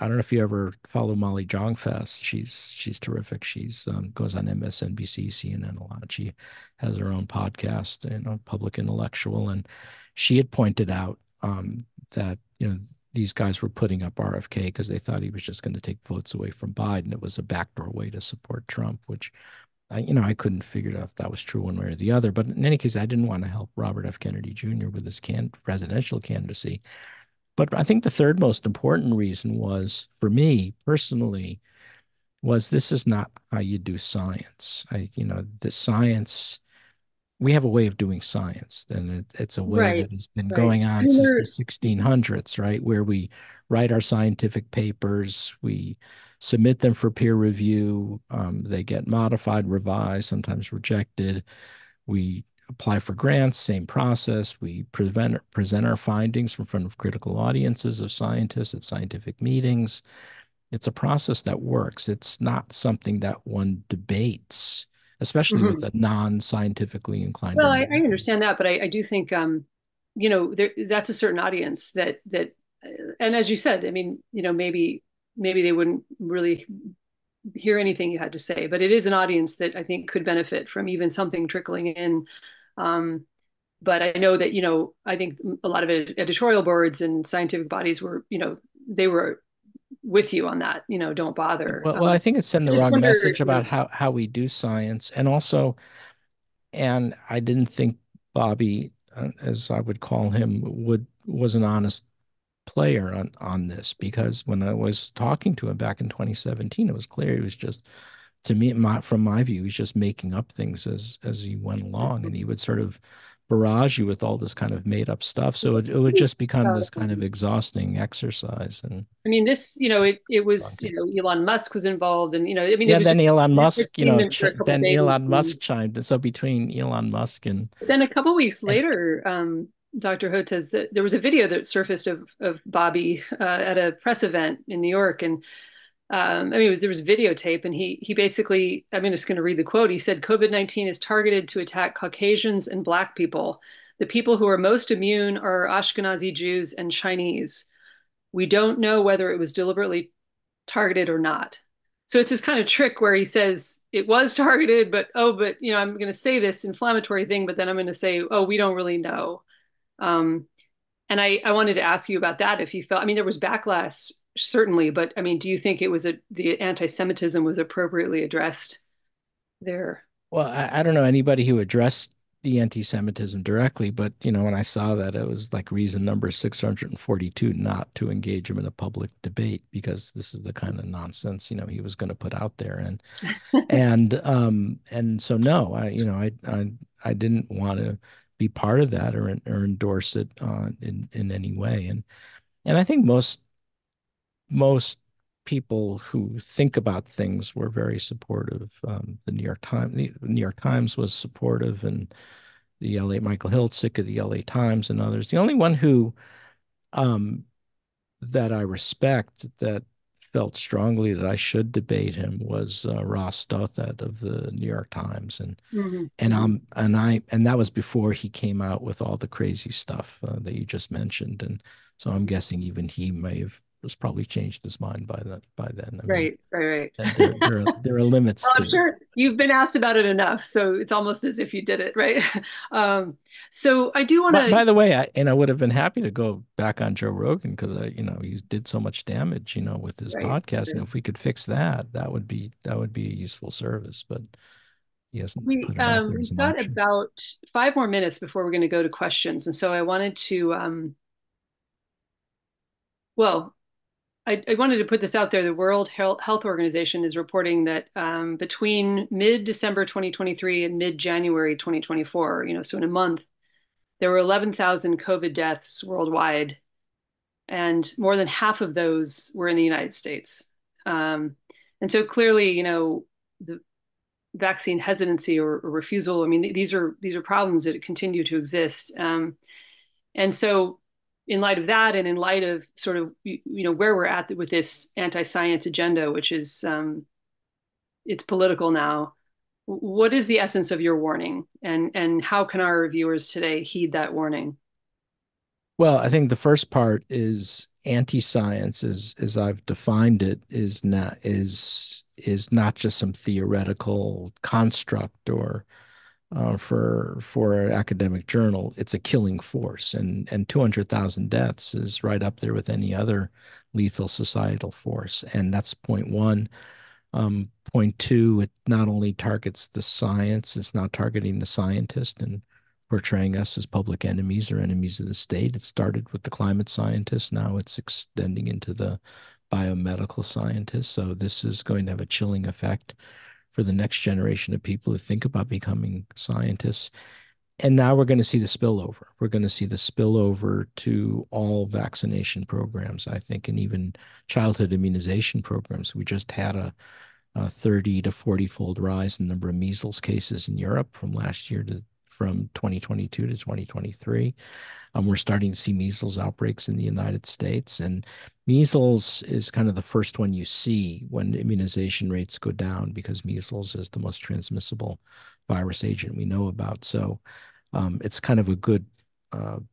don't know if you ever follow Molly Jongfest. She's terrific. She's goes on MSNBC, CNN a lot. She has her own podcast, Public Intellectual, and she had pointed out that these guys were putting up RFK because they thought he was just going to take votes away from Biden. It was a backdoor way to support Trump, which I couldn't figure out if that was true one way or the other. But in any case, I didn't want to help Robert F. Kennedy Jr. with his presidential candidacy. But I think the third most important reason was, for me personally, was this is not how you do science. The science, we have a way of doing science, and it's a way Right, that has been right. going I on mean, since the mhm. 1600s, right? Where we write our scientific papers, we submit them for peer review, they get modified, revised, sometimes rejected. We apply for grants, same process. We present our findings in front of critical audiences of scientists at scientific meetings. It's a process that works. It's not something that one debates, especially with Mhm. a non-scientifically inclined Well, I individual. understand that, but I do think, that's a certain audience and as you said, I mean, maybe they wouldn't really hear anything you had to say, but it is an audience that I think could benefit from even something trickling in. Um, but I know that, I think a lot of editorial boards and scientific bodies were, they were with you on that, don't bother. Well, I think it's sending I the just wrong wonder, message about how we do science, and also, and I didn't think Bobby, as I would call him, was an honest player on this, because when I was talking to him back in 2017, it was clear he was just, to me, from my view, he's just making up things as he went along, and he would sort of barrage you with all this kind of made up stuff. So it would just become this kind of exhausting exercise. And I mean, this, it was, okay. Elon Musk was involved, and I mean, it Yeah, was then just Elon Musk, entertainment for a couple of then days. Elon Musk chimed in. So between Elon Musk But then a couple of weeks and later, Dr. Hotez, there was a video that surfaced of Bobby at a press event in New York, and I mean, there was videotape, and he basically, I'm just going to read the quote. He said, "COVID-19 is targeted to attack Caucasians and Black people. The people who are most immune are Ashkenazi Jews and Chinese. We don't know whether it was deliberately targeted or not." So it's this kind of trick where he says it was targeted, but I'm going to say this inflammatory thing, but then I'm going to say, oh, we don't really know. Um, and I wanted to ask you about that. If you felt, I mean, there was backlash certainly, but I mean, do you think the anti-Semitism was appropriately addressed there? well, I don't know anybody who addressed the anti-Semitism directly, but when I saw that, it was like reason number 642 not to engage him in a public debate, because this is the kind of nonsense he was going to put out there. And so no, I didn't want to be part of that, or endorse it in any way. And I think most people who think about things were very supportive. The New York Times was supportive, and the LA Michael Hiltzik of the LA Times and others. The only one who um, that I respect, that felt strongly that I should debate him, was Ross Douthat of the New York Times, Mm-hmm. and that was before he came out with all the crazy stuff that you just mentioned, and so I'm guessing even he may have was probably changed his mind by then. I mean, Right, right, and right. there are limits Well, I'm to. sure you've been asked about it enough, so it's almost as if you did it, right? Um, so I do want But to, by the way, I would have been happy to go back on Joe Rogan, because he did so much damage, with his right, podcast. right. If we could fix that, that would be a useful service. But he hasn't We put it out there as we've an got option. about 5 more minutes before we're going to go to questions, and so I wanted to, well, I wanted to put this out there. The World Health Organization is reporting that between mid-December 2023 and mid-January 2024, so in a month, there were 11,000 COVID deaths worldwide, and more than half of those were in the United States. And so clearly, the vaccine hesitancy or refusal. I mean, these are problems that continue to exist. And so, in light of that, and in light of sort of where we're at with this anti-science agenda, which is it's political now. What is the essence of your warning, and how can our viewers today heed that warning? Well, I think the first part is anti-science, as I've defined it, is not just some theoretical construct, or for an academic journal, it's a killing force, and 200,000 deaths is right up there with any other lethal societal force, and that's point one. Point two, it not only targets the science, it's now targeting the scientist and portraying us as public enemies or enemies of the state. It started with the climate scientists. Now it's extending into the biomedical scientists. So this is going to have a chilling effect for the next generation of people who think about becoming scientists. And now we're going to see the spillover. We're going to see the spillover to all vaccination programs, I think, and even childhood immunization programs. We just had a 30 to 40-fold rise in the number of measles cases in Europe from last year to from 2022 to 2023. We're starting to see measles outbreaks in the United States, and measles is kind of the first one you see when immunization rates go down because measles is the most transmissible virus agent we know about. So it's kind of a good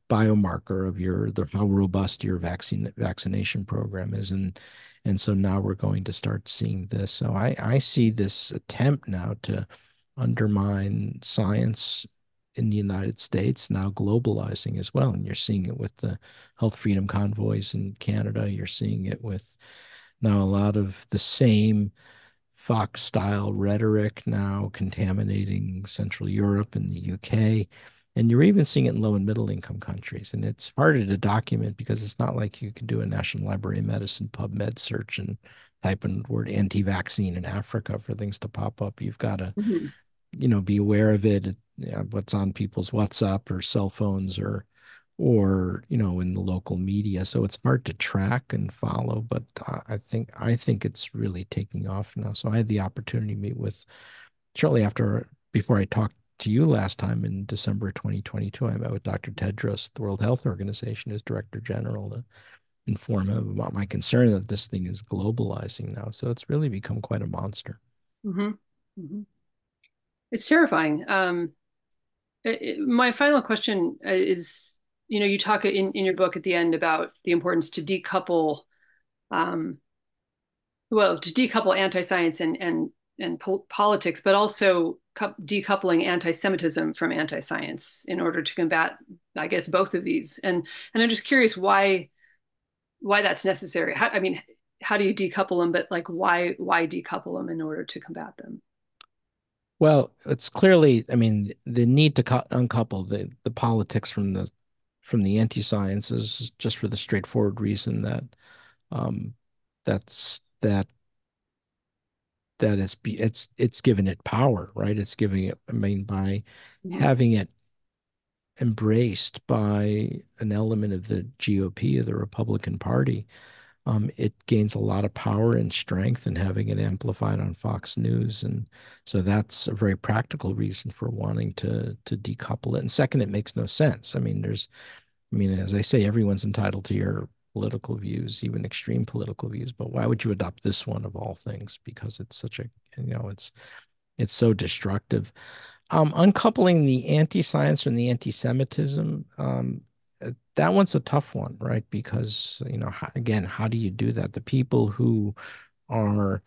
biomarker of how robust your vaccination program is, and so now we're going to start seeing this. So I see this attempt now to undermine science in the United States now globalizing as well. And you're seeing it with the health freedom convoys in Canada. You're seeing it with now a lot of the same Fox style rhetoric now contaminating Central Europe and the UK. And you're even seeing it in low and middle income countries. And it's harder to document because it's not like you can do a National Library of Medicine PubMed search and type in the word anti-vaccine in Africa for things to pop up. You've got to Mm-hmm. Be aware of it, what's on people's WhatsApp or cell phones or in the local media. So it's hard to track and follow, but I think it's really taking off now. So I had the opportunity to meet with shortly before I talked to you last time in December 2022. I met with Dr. Tedros, the World Health Organization, as Director General, to inform him about my concern that this thing is globalizing now. So it's really become quite a monster. Mm-hmm. Mm-hmm. It's terrifying. My final question is, you talk in your book at the end about the importance to decouple, um, to decouple anti-science and politics, but also decoupling anti-Semitism from anti-science in order to combat, I guess, both of these. And I'm just curious why that's necessary. I mean, how do you decouple them? But like, why decouple them in order to combat them? Well, it's clearly, I mean, the need to uncouple the politics from the anti-sciences is just for the straightforward reason that um, that's that it's given it power, right? It's giving it, I mean, by Mm-hmm. having it embraced by an element of the GOP, of the Republican Party, it gains a lot of power and strength in having it amplified on Fox News. And so that's a very practical reason for wanting to decouple it. And second, it makes no sense. I mean, as I say, everyone's entitled to your political views, even extreme political views, but why would you adopt this one of all things? Because it's such a, it's so destructive. Uncoupling the anti-science from the anti-Semitism, that one's a tough one, right? Because, again, how do you do that? The people who are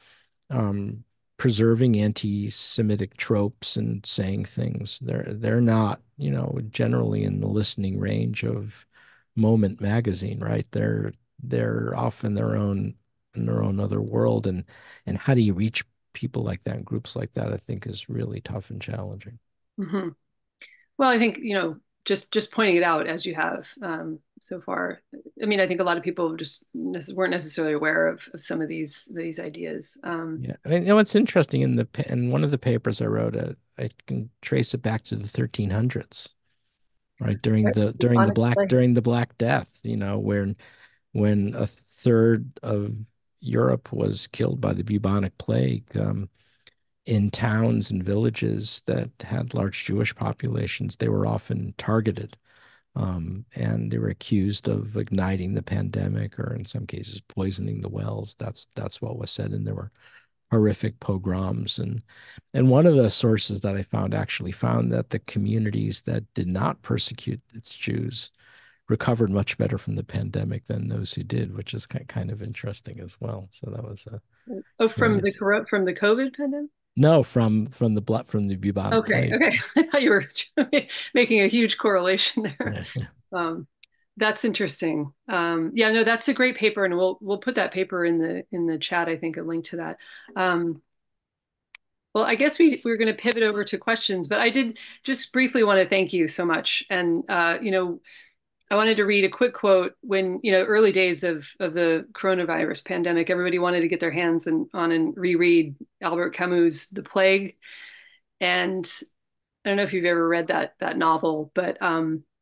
um, preserving anti-Semitic tropes and saying things, they're not, generally in the listening range of Moment magazine, right? They're off in their own other world, and how do you reach people like that and groups like that? I think is really tough and challenging. Mm-hmm. Well, I think, just pointing it out as you have so far. I mean, I think a lot of people just weren't necessarily aware of some of these ideas. Yeah, I mean, it's interesting in one of the papers I wrote, I can trace it back to the 1300s, right? During Right. during the Black Death, when a third of Europe was killed by the bubonic plague, in towns and villages that had large Jewish populations, they were often targeted. And they were accused of igniting the pandemic, or in some cases poisoning the wells. That's what was said, and there were horrific pogroms. And one of the sources that I found actually found that the communities that did not persecute its Jews recovered much better from the pandemic than those who did, which is kind of interesting as well. So that was Oh, curious. from the COVID pandemic? No, from the blood from the bubonic Okay, plague. okay. I thought you were making a huge correlation there. Yeah, yeah. Um, that's interesting. Yeah, no, that's a great paper, and we'll put that paper in the chat. I think a link to that. Um, well, I guess we're going to pivot over to questions, but I did just briefly want to thank you so much. And I wanted to read a quick quote when, early days of the coronavirus pandemic, everybody wanted to get their hands on and reread Albert Camus' The Plague. And I don't know if you've ever read that novel, but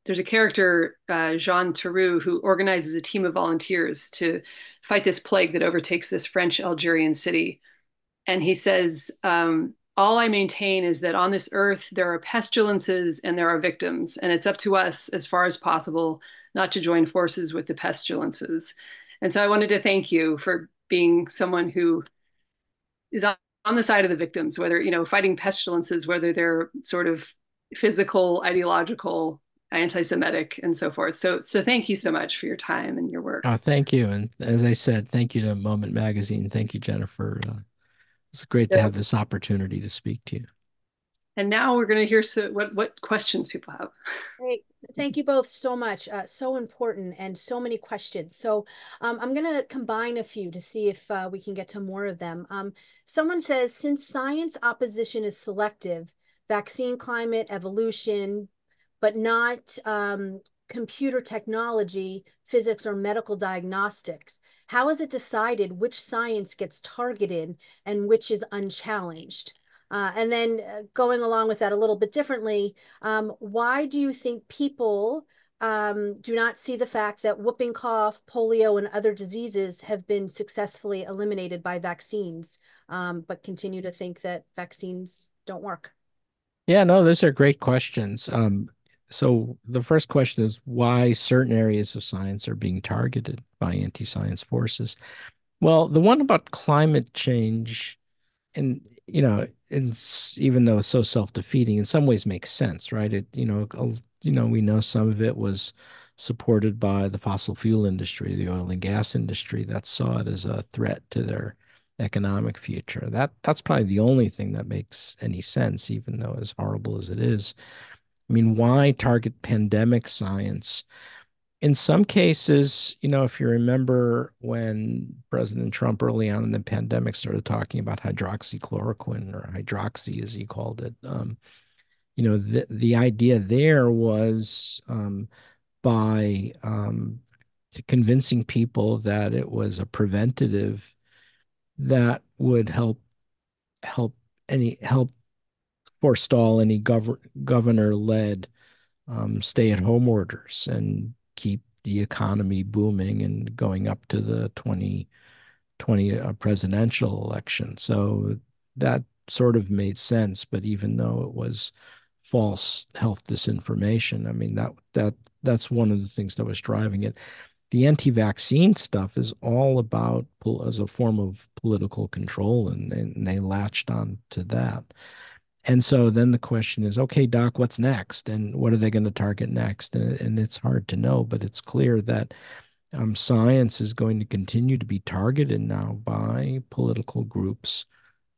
there's a character, Jean Theroux, who organizes a team of volunteers to fight this plague that overtakes this French Algerian city. And he says, all I maintain is that on this earth, there are pestilences and there are victims. And it's up to us, as far as possible, not to join forces with the pestilences. And so I wanted to thank you for being someone who is on the side of the victims, whether, fighting pestilences, whether they're sort of physical, ideological, anti-Semitic, and so forth. So thank you so much for your time and your work. Oh, thank you. And as I said, thank you to Moment Magazine. Thank you, Jennifer. It's great to So, have this opportunity to speak to you. and now we're going to hear what questions people have. Great. Thank you both so much. So important and so many questions. So I'm going to combine a few to see if we can get to more of them. Someone says, since science opposition is selective, vaccine, climate, evolution, but not computer technology, physics, or medical diagnostics, how is it decided which science gets targeted and which is unchallenged? And then going along with that a little bit differently, why do you think people do not see the fact that whooping cough, polio, and other diseases have been successfully eliminated by vaccines, but continue to think that vaccines don't work? Yeah, no, those are great questions. So the first question is why certain areas of science are being targeted by anti-science forces. Well, the one about climate change, and even though it's so self-defeating, in some ways makes sense, right? We know some of it was supported by the fossil fuel industry, the oil and gas industry that saw it as a threat to their economic future. That's probably the only thing that makes any sense, even though as horrible as it is. I mean, why target pandemic science? In some cases, if you remember when President Trump early on in the pandemic started talking about hydroxychloroquine, or hydroxy as he called it, the idea there was by convincing people that it was a preventative that would help help forestall any governor-led stay-at-home orders and keep the economy booming and going up to the 2020 presidential election. So that sort of made sense, but even though it was false health disinformation, I mean that's one of the things that was driving it. The anti-vaccine stuff is all about as a form of political control, and they latched on to that. And so then the question is, okay, doc, what's next? And what are they going to target next? And it's hard to know, but it's clear that science is going to continue to be targeted now by political groups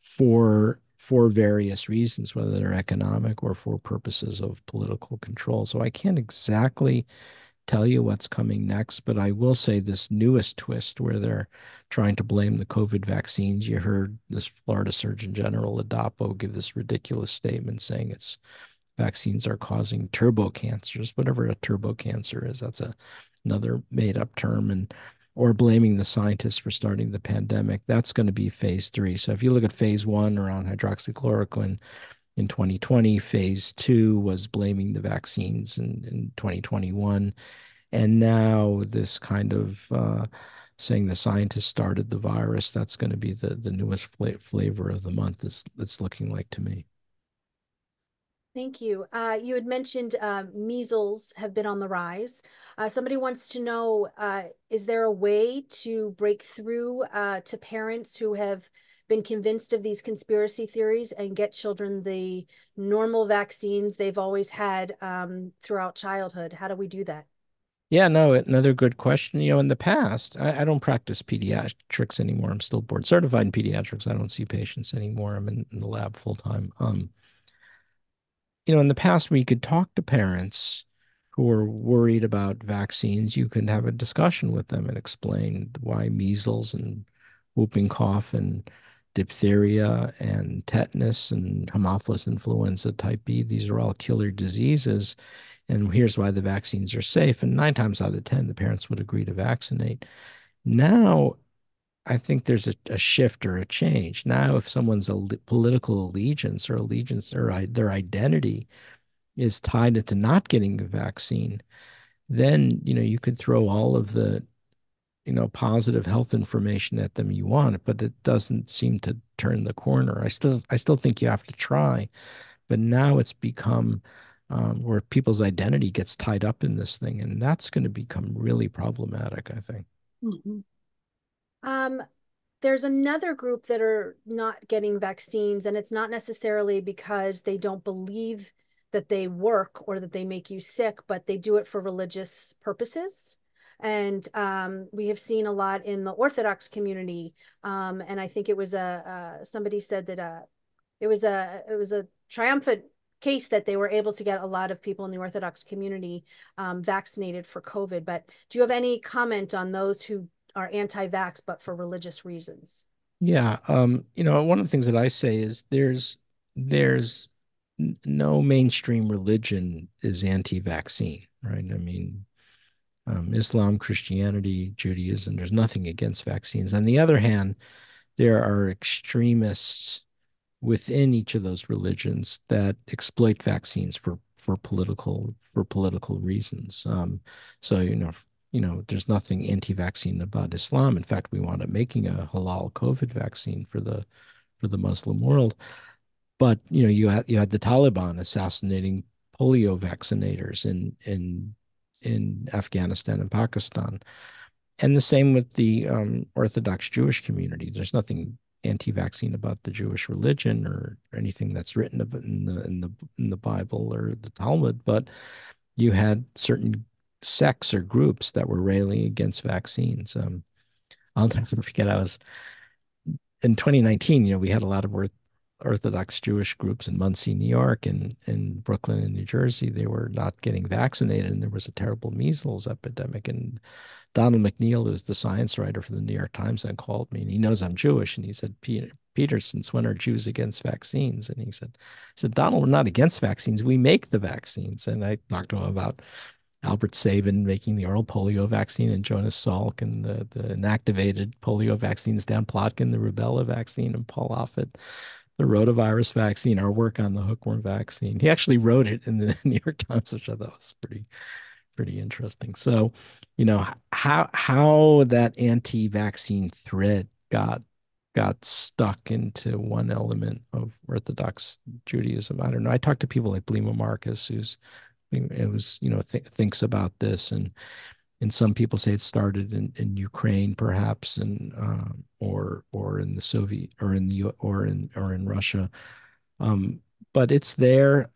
for various reasons, whether they're economic or for purposes of political control. So I can't exactly tell you what's coming next, but I will say this newest twist where they're trying to blame the COVID vaccines. You heard this Florida Surgeon General Adapo give this ridiculous statement saying it's vaccines are causing turbo cancers, whatever a turbo cancer is. That's another made up term, and or blaming the scientists for starting the pandemic. That's going to be phase 3. So if you look at phase 1 around hydroxychloroquine, in 2020, phase 2 was blaming the vaccines in 2021. And now this kind of saying the scientists started the virus, that's going to be the newest flavor of the month. It's looking like to me. Thank you. You had mentioned measles have been on the rise. Somebody wants to know, is there a way to break through to parents who have been convinced of these conspiracy theories and get children the normal vaccines they've always had throughout childhood? How do we do that? Yeah, no, another good question. In the past, I don't practice pediatrics anymore. I'm still board certified in pediatrics. I don't see patients anymore. I'm in the lab full time. In the past, when you could talk to parents who were worried about vaccines, you could have a discussion with them and explain why measles and whooping cough and diphtheria and tetanus and Haemophilus influenza type B, these are all killer diseases. And here's why the vaccines are safe. And 9 times out of 10, the parents would agree to vaccinate. Now, I think there's a shift or a change. Now, if someone's political allegiance or their identity is tied into not getting a vaccine, then you could throw all of the positive health information at them you want, but it doesn't seem to turn the corner. I still think you have to try, but now it's become where people's identity gets tied up in this thing, and that's going to become really problematic, I think. Mhm. Um, there's another group that are not getting vaccines, and it's not necessarily because they don't believe that they work or that they make you sick, but they do it for religious purposes. And we have seen a lot in the Orthodox community. And I think it was somebody said that it was a triumphant case that they were able to get a lot of people in the Orthodox community vaccinated for COVID. But do you have any comment on those who are anti-vax, but for religious reasons? Yeah, one of the things that I say is there's no mainstream religion is anti-vaccine, right? I mean, Islam, Christianity, Judaism, there's nothing against vaccines. On the other hand, there are extremists within each of those religions that exploit vaccines for political reasons. So there's nothing anti-vaccine about Islam. In fact, we wound up making a halal COVID vaccine for the Muslim world. But you had the Taliban assassinating polio vaccinators in Afghanistan and Pakistan. And the same with the Orthodox Jewish community. There's nothing anti-vaccine about the Jewish religion or anything that's written about in the Bible or the Talmud, but you had certain sects or groups that were railing against vaccines. I'll never forget. I was in 2019. We had a lot of Orthodox Jewish groups in Muncie, New York, and in Brooklyn and New Jersey. They were not getting vaccinated, and there was a terrible measles epidemic. And Donald McNeil, who's the science writer for the New York Times, then called me, and he knows I'm Jewish, and he said, Peter, since when are Jews against vaccines? And he said, Donald, we're not against vaccines. We make the vaccines. And I talked to him about Albert Sabin making the oral polio vaccine and Jonas Salk and the inactivated polio vaccines, Dan Plotkin, the rubella vaccine, and Paul Offit, the rotavirus vaccine, our work on the hookworm vaccine. He actually wrote it in the New York Times, which I thought was pretty interesting. So, how that anti-vaccine thread got stuck into one element of Orthodox Judaism. I don't know. I talked to people like Blima Marcus, who's it was thinks about this, and some people say it started in Ukraine, perhaps, and or in the Soviet or in the or in Russia. Um, but it's there.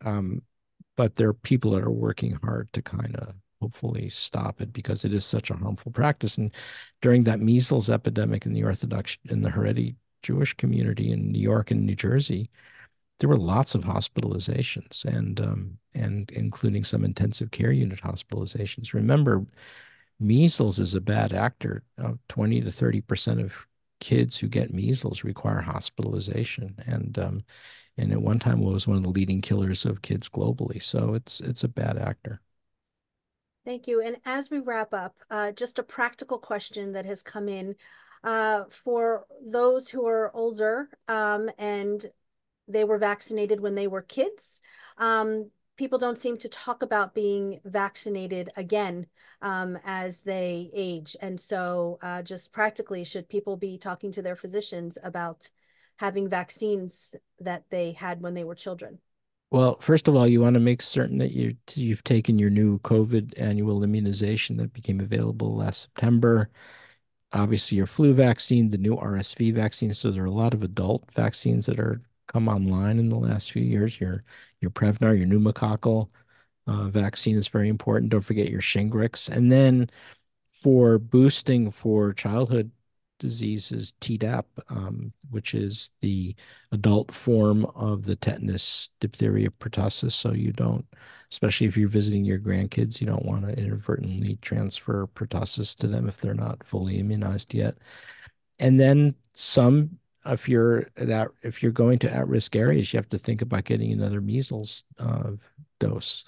But there are people that are working hard to kind of hopefully stop it because it is such a harmful practice. And during that measles epidemic in the Orthodox in the Haredi Jewish community in New York and New Jersey, there were lots of hospitalizations and including some intensive care unit hospitalizations. Remember, measles is a bad actor. 20 to 30% of kids who get measles require hospitalization, and at one time it was one of the leading killers of kids globally. So it's a bad actor. Thank you. And as we wrap up, just a practical question that has come in for those who are older and they were vaccinated when they were kids. People don't seem to talk about being vaccinated again as they age. And so, just practically, should people be talking to their physicians about having vaccines that they had when they were children? Well, first of all, you want to make certain that you've taken your new COVID annual immunization that became available last September. Obviously, your flu vaccine, the new RSV vaccine. So there are a lot of adult vaccines that are come online in the last few years. Your Prevnar, your pneumococcal, vaccine is very important. Don't forget your Shingrix. And then for boosting for childhood diseases, Tdap, which is the adult form of the tetanus, diphtheria, pertussis. So you don't, especially if you're visiting your grandkids, you don't want to inadvertently transfer pertussis to them if they're not fully immunized yet. And then some, if you're going to at-risk areas, you have to think about getting another measles dose.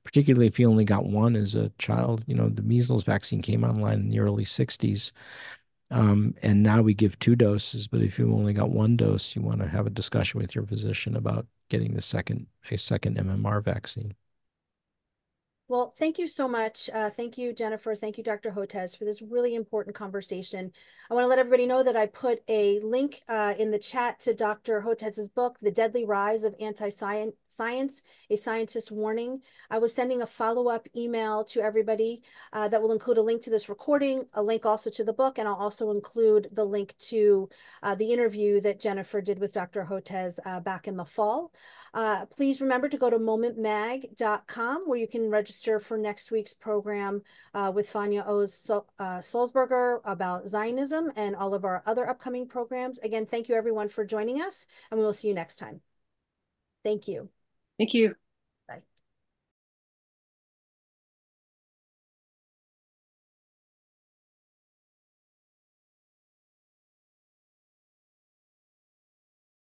Particularly if you only got one as a child. You know, the measles vaccine came online in the early 60s. And now we give 2 doses, but if you only got 1 dose, you want to have a discussion with your physician about getting a second MMR vaccine. Well, thank you so much. Thank you, Jennifer. Thank you, Dr. Hotez, for this really important conversation. I want to let everybody know that I put a link in the chat to Dr. Hotez's book, The Deadly Rise of Anti-Science, A Scientist's Warning. I was sending a follow-up email to everybody that will include a link to this recording, a link also to the book, and I'll also include the link to the interview that Jennifer did with Dr. Hotez back in the fall. Please remember to go to momentmag.com where you can register for next week's program with Fania Sulzberger about Zionism and all of our other upcoming programs. Again, thank you everyone for joining us, and we will see you next time. Thank you. Thank you.